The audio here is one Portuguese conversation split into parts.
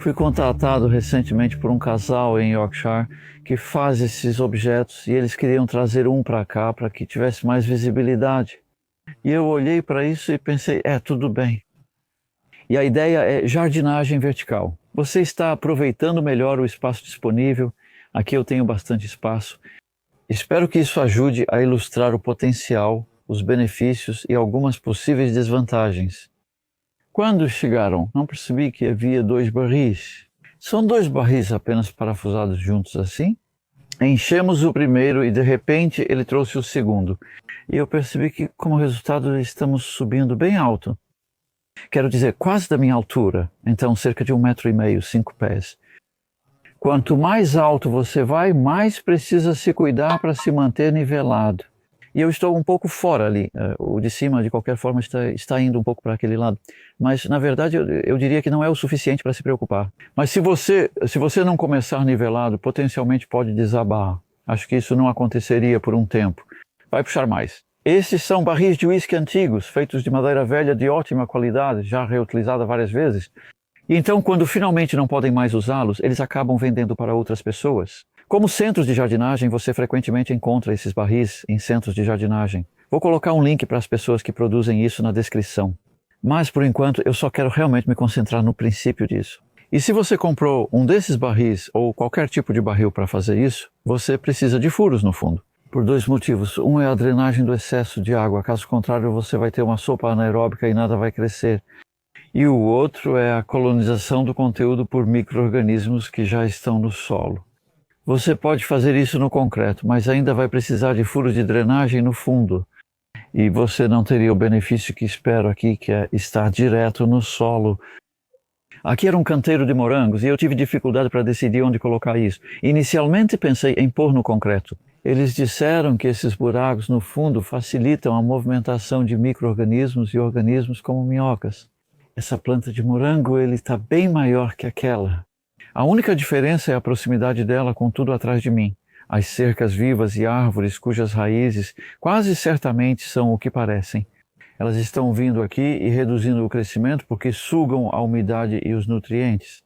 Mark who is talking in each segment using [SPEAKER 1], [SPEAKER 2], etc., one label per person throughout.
[SPEAKER 1] Fui contatado recentemente por um casal em Yorkshire que faz esses objetos e eles queriam trazer um para cá para que tivesse mais visibilidade. E eu olhei para isso e pensei, tudo bem. E a ideia é jardinagem vertical. Você está aproveitando melhor o espaço disponível. Aqui eu tenho bastante espaço. Espero que isso ajude a ilustrar o potencial, os benefícios e algumas possíveis desvantagens. Quando chegaram, não percebi que havia 2 barris. São 2 barris apenas parafusados juntos assim? Enchemos o primeiro e de repente ele trouxe o segundo. E eu percebi que como resultado estamos subindo bem alto. Quero dizer, quase da minha altura, então cerca de 1,5 metro, 5 pés. Quanto mais alto você vai, mais precisa se cuidar para se manter nivelado. E eu estou um pouco fora ali, o de cima de qualquer forma está indo um pouco para aquele lado. Mas na verdade eu diria que não é o suficiente para se preocupar. Mas se você não começar nivelado, potencialmente pode desabar. Acho que isso não aconteceria por um tempo. Vai puxar mais. Esses são barris de uísque antigos, feitos de madeira velha de ótima qualidade, já reutilizada várias vezes. E então, quando finalmente não podem mais usá-los, eles acabam vendendo para outras pessoas. Como centros de jardinagem, você frequentemente encontra esses barris em centros de jardinagem. Vou colocar um link para as pessoas que produzem isso na descrição. Mas, por enquanto, eu só quero realmente me concentrar no princípio disso. E se você comprou um desses barris ou qualquer tipo de barril para fazer isso, você precisa de furos no fundo. Por 2 motivos. Um é a drenagem do excesso de água, caso contrário você vai ter uma sopa anaeróbica e nada vai crescer. E o outro é a colonização do conteúdo por micro-organismos que já estão no solo. Você pode fazer isso no concreto, mas ainda vai precisar de furos de drenagem no fundo. E você não teria o benefício que espero aqui, que é estar direto no solo. Aqui era um canteiro de morangos e eu tive dificuldade para decidir onde colocar isso. Inicialmente pensei em pôr no concreto. Eles disseram que esses buracos no fundo facilitam a movimentação de micro-organismos e organismos como minhocas. Essa planta de morango está bem maior que aquela. A única diferença é a proximidade dela com tudo atrás de mim. As cercas vivas e árvores cujas raízes quase certamente são o que parecem. Elas estão vindo aqui e reduzindo o crescimento porque sugam a umidade e os nutrientes.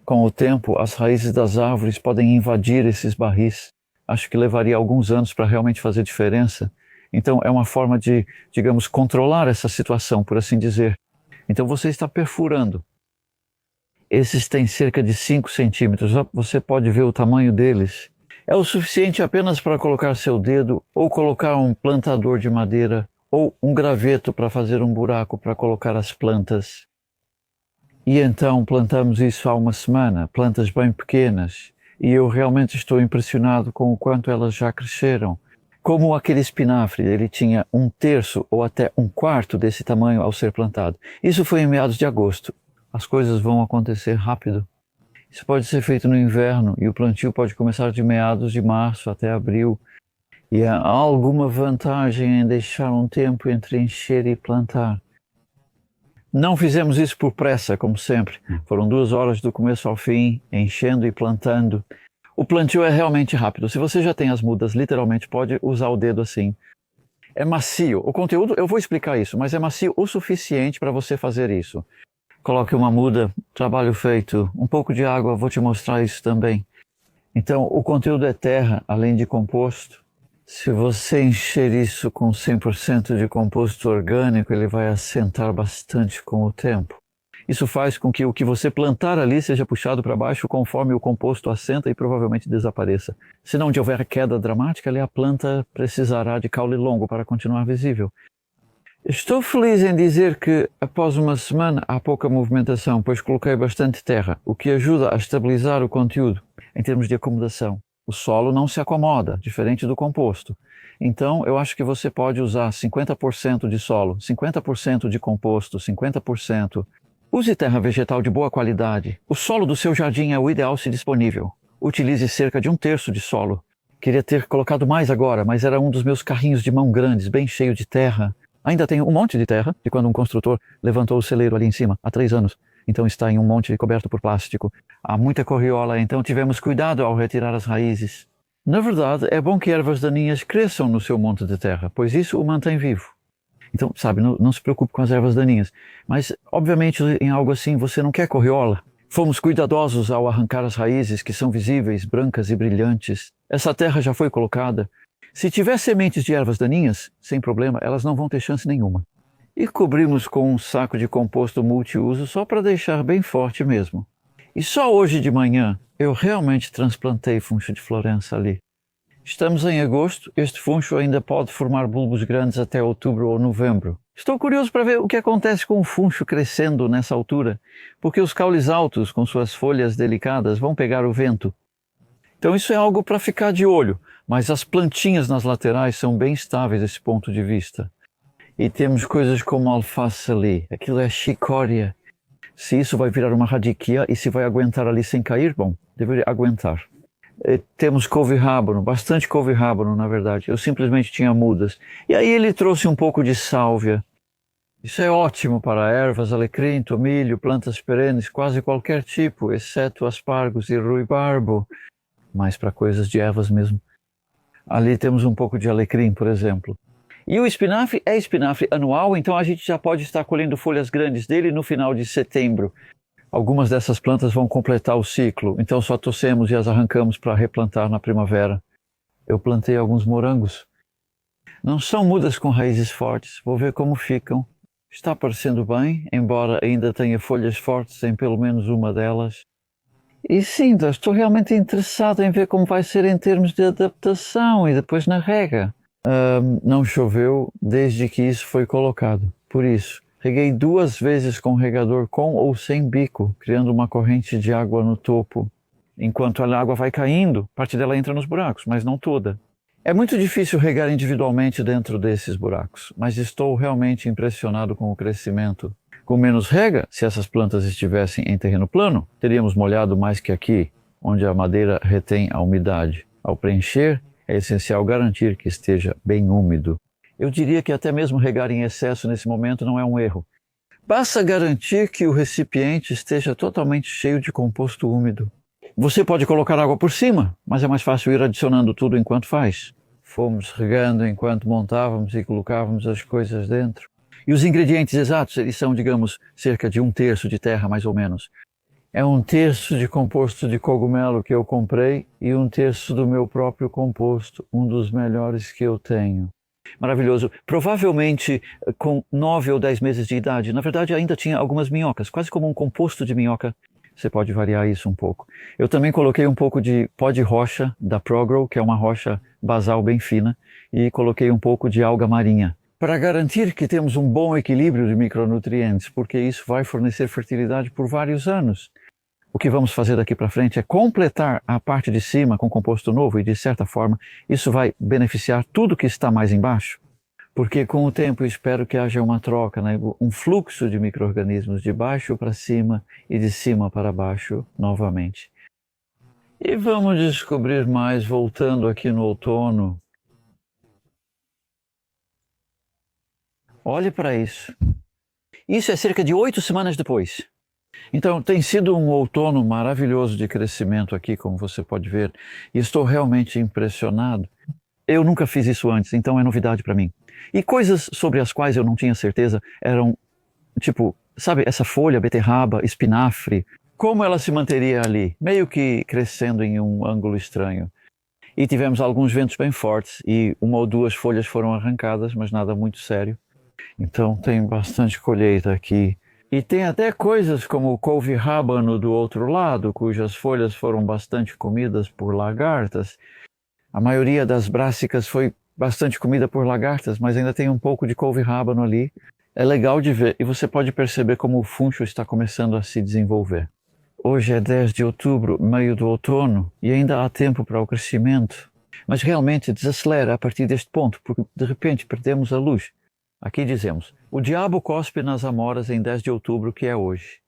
[SPEAKER 1] Com o tempo, as raízes das árvores podem invadir esses barris. Acho que levaria alguns anos para realmente fazer diferença. Então é uma forma de, digamos, controlar essa situação, por assim dizer. Então você está perfurando. Esses têm cerca de 5 centímetros, você pode ver o tamanho deles. É o suficiente apenas para colocar seu dedo ou colocar um plantador de madeira ou um graveto para fazer um buraco para colocar as plantas. E então plantamos isso há uma semana, plantas bem pequenas, e eu realmente estou impressionado com o quanto elas já cresceram. Como aquele espinafre, ele tinha 1/3 ou até 1/4 desse tamanho ao ser plantado. Isso foi em meados de agosto. As coisas vão acontecer rápido. Isso pode ser feito no inverno e o plantio pode começar de meados de março até abril. E há alguma vantagem em deixar um tempo entre encher e plantar. Não fizemos isso por pressa, como sempre. Foram 2 horas do começo ao fim, enchendo e plantando. O plantio é realmente rápido. Se você já tem as mudas, literalmente pode usar o dedo assim. É macio. O conteúdo, eu vou explicar isso, mas é macio o suficiente para você fazer isso. Coloque uma muda, trabalho feito, um pouco de água, vou te mostrar isso também. Então, o conteúdo é terra, além de composto. Se você encher isso com 100% de composto orgânico, ele vai assentar bastante com o tempo. Isso faz com que o que você plantar ali seja puxado para baixo conforme o composto assenta e provavelmente desapareça. Se não houver queda dramática, ali a planta precisará de caule longo para continuar visível. Estou feliz em dizer que, após uma semana, há pouca movimentação, pois coloquei bastante terra, o que ajuda a estabilizar o conteúdo em termos de acomodação. O solo não se acomoda, diferente do composto. Então, eu acho que você pode usar 50% de solo, 50% de composto, 50%. Use terra vegetal de boa qualidade. O solo do seu jardim é o ideal se disponível. Utilize cerca de 1/3 de solo. Queria ter colocado mais agora, mas era um dos meus carrinhos de mão grandes, bem cheio de terra. Ainda tenho um monte de terra, de quando um construtor levantou o celeiro ali em cima, há 3 anos. Então está em um monte coberto por plástico. Há muita corriola, então tivemos cuidado ao retirar as raízes. Na verdade, é bom que ervas daninhas cresçam no seu monte de terra, pois isso o mantém vivo. Então, sabe, não se preocupe com as ervas daninhas. Mas, obviamente, em algo assim, você não quer corriola. Fomos cuidadosos ao arrancar as raízes que são visíveis, brancas e brilhantes. Essa terra já foi colocada. Se tiver sementes de ervas daninhas, sem problema, elas não vão ter chance nenhuma. E cobrimos com um saco de composto multiuso só para deixar bem forte mesmo. E só hoje de manhã eu realmente transplantei funcho de Florença ali. Estamos em agosto, este funcho ainda pode formar bulbos grandes até outubro ou novembro. Estou curioso para ver o que acontece com o funcho crescendo nessa altura, porque os caules altos, com suas folhas delicadas, vão pegar o vento. Então isso é algo para ficar de olho, mas as plantinhas nas laterais são bem estáveis desse ponto de vista. E temos coisas como alface ali, aquilo é chicória. Se isso vai virar uma radiquia e se vai aguentar ali sem cair, bom, deveria aguentar. Temos couve-rábano, bastante couve-rábano na verdade, eu simplesmente tinha mudas. E aí ele trouxe um pouco de sálvia. Isso é ótimo para ervas, alecrim, tomilho, plantas perenes, quase qualquer tipo, exceto aspargos e ruibarbo, mas para coisas de ervas mesmo. Ali temos um pouco de alecrim, por exemplo. E o espinafre é espinafre anual, então a gente já pode estar colhendo folhas grandes dele no final de setembro. Algumas dessas plantas vão completar o ciclo, então só torcemos e as arrancamos para replantar na primavera. Eu plantei alguns morangos. Não são mudas com raízes fortes, vou ver como ficam. Está parecendo bem, embora ainda tenha folhas fortes em pelo menos uma delas. E sim, estou realmente interessado em ver como vai ser em termos de adaptação e depois na rega. Não choveu desde que isso foi colocado, por isso. Reguei 2 vezes com regador com ou sem bico, criando uma corrente de água no topo. Enquanto a água vai caindo, parte dela entra nos buracos, mas não toda. É muito difícil regar individualmente dentro desses buracos, mas estou realmente impressionado com o crescimento. Com menos rega, se essas plantas estivessem em terreno plano, teríamos molhado mais que aqui, onde a madeira retém a umidade. Ao preencher, é essencial garantir que esteja bem úmido. Eu diria que até mesmo regar em excesso nesse momento não é um erro. Basta garantir que o recipiente esteja totalmente cheio de composto úmido. Você pode colocar água por cima, mas é mais fácil ir adicionando tudo enquanto faz. Fomos regando enquanto montávamos e colocávamos as coisas dentro. E os ingredientes exatos, eles são, digamos, cerca de 1/3 de terra, mais ou menos. É 1/3 de composto de cogumelo que eu comprei e 1/3 do meu próprio composto, um dos melhores que eu tenho. Maravilhoso. Provavelmente com 9 ou 10 meses de idade. Na verdade ainda tinha algumas minhocas, quase como um composto de minhoca. Você pode variar isso um pouco. Eu também coloquei um pouco de pó de rocha da ProGrow, que é uma rocha basal bem fina, e coloquei um pouco de alga marinha, para garantir que temos um bom equilíbrio de micronutrientes, porque isso vai fornecer fertilidade por vários anos. O que vamos fazer daqui para frente é completar a parte de cima com composto novo e, de certa forma, isso vai beneficiar tudo que está mais embaixo. Porque com o tempo eu espero que haja uma troca, né? Um fluxo de micro-organismos de baixo para cima e de cima para baixo novamente. E vamos descobrir mais voltando aqui no outono. Olhe para isso. Isso é cerca de 8 semanas depois. Então tem sido um outono maravilhoso de crescimento aqui, como você pode ver, e estou realmente impressionado. Eu nunca fiz isso antes, então é novidade para mim. E coisas sobre as quais eu não tinha certeza eram, tipo, sabe, essa folha, beterraba, espinafre, como ela se manteria ali, meio que crescendo em um ângulo estranho. E tivemos alguns ventos bem fortes e 1 ou 2 folhas foram arrancadas, mas nada muito sério. Então tem bastante colheita aqui. E tem até coisas como o couve-rábano do outro lado, cujas folhas foram bastante comidas por lagartas. A maioria das brássicas foi bastante comida por lagartas, mas ainda tem um pouco de couve-rábano ali. É legal de ver e você pode perceber como o funcho está começando a se desenvolver. Hoje é 10 de outubro, meio do outono, e ainda há tempo para o crescimento. Mas realmente desacelera a partir deste ponto, porque de repente perdemos a luz. Aqui dizemos, o diabo cospe nas amoras em 10 de outubro, que é hoje.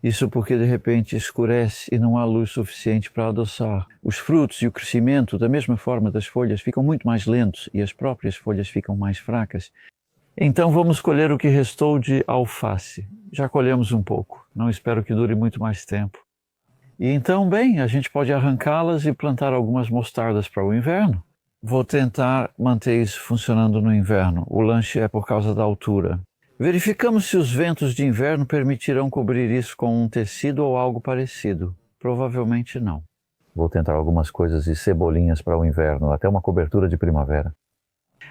[SPEAKER 1] Isso porque de repente escurece e não há luz suficiente para adoçar. Os frutos e o crescimento, da mesma forma das folhas, ficam muito mais lentos e as próprias folhas ficam mais fracas. Então vamos colher o que restou de alface. Já colhemos um pouco, não espero que dure muito mais tempo. E então, bem, a gente pode arrancá-las e plantar algumas mostardas para o inverno. Vou tentar manter isso funcionando no inverno. O lanche é por causa da altura. Verificamos se os ventos de inverno permitirão cobrir isso com um tecido ou algo parecido. Provavelmente não. Vou tentar algumas coisas e cebolinhas para o inverno, até uma cobertura de primavera.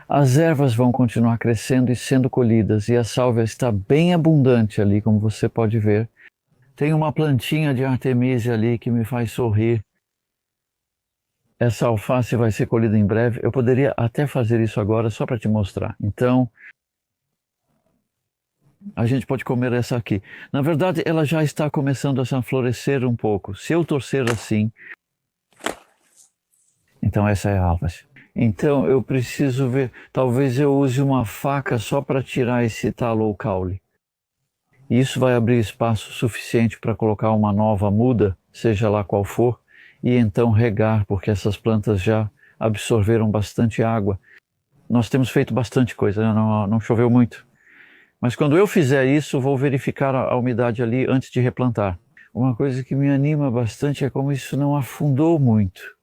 [SPEAKER 1] As ervas vão continuar crescendo e sendo colhidas, e a sálvia está bem abundante ali, como você pode ver. Tem uma plantinha de artemisia ali que me faz sorrir. Essa alface vai ser colhida em breve. Eu poderia até fazer isso agora só para te mostrar. Então, a gente pode comer essa aqui. Na verdade, ela já está começando a florescer um pouco. Se eu torcer assim... Então essa é a alface. Então eu preciso ver... Talvez eu use uma faca só para tirar esse talo ou caule. Isso vai abrir espaço suficiente para colocar uma nova muda, seja lá qual for, e então regar, porque essas plantas já absorveram bastante água. Nós temos feito bastante coisa, não choveu muito. Mas quando eu fizer isso, vou verificar a umidade ali antes de replantar. Uma coisa que me anima bastante é como isso não afundou muito.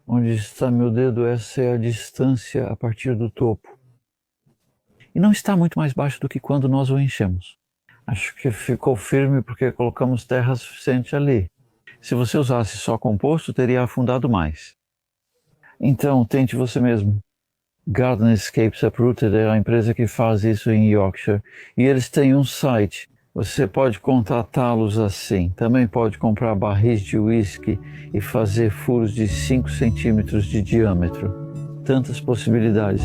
[SPEAKER 1] Onde está meu dedo, essa é a distância a partir do topo. E não está muito mais baixo do que quando nós o enchemos. Acho que ficou firme porque colocamos terra suficiente ali. Se você usasse só composto, teria afundado mais. Então, tente você mesmo. Garden Escapes Uprooted é a empresa que faz isso em Yorkshire. E eles têm um site. Você pode contatá-los assim. Também pode comprar barris de whisky e fazer furos de 5 centímetros de diâmetro. Tantas possibilidades.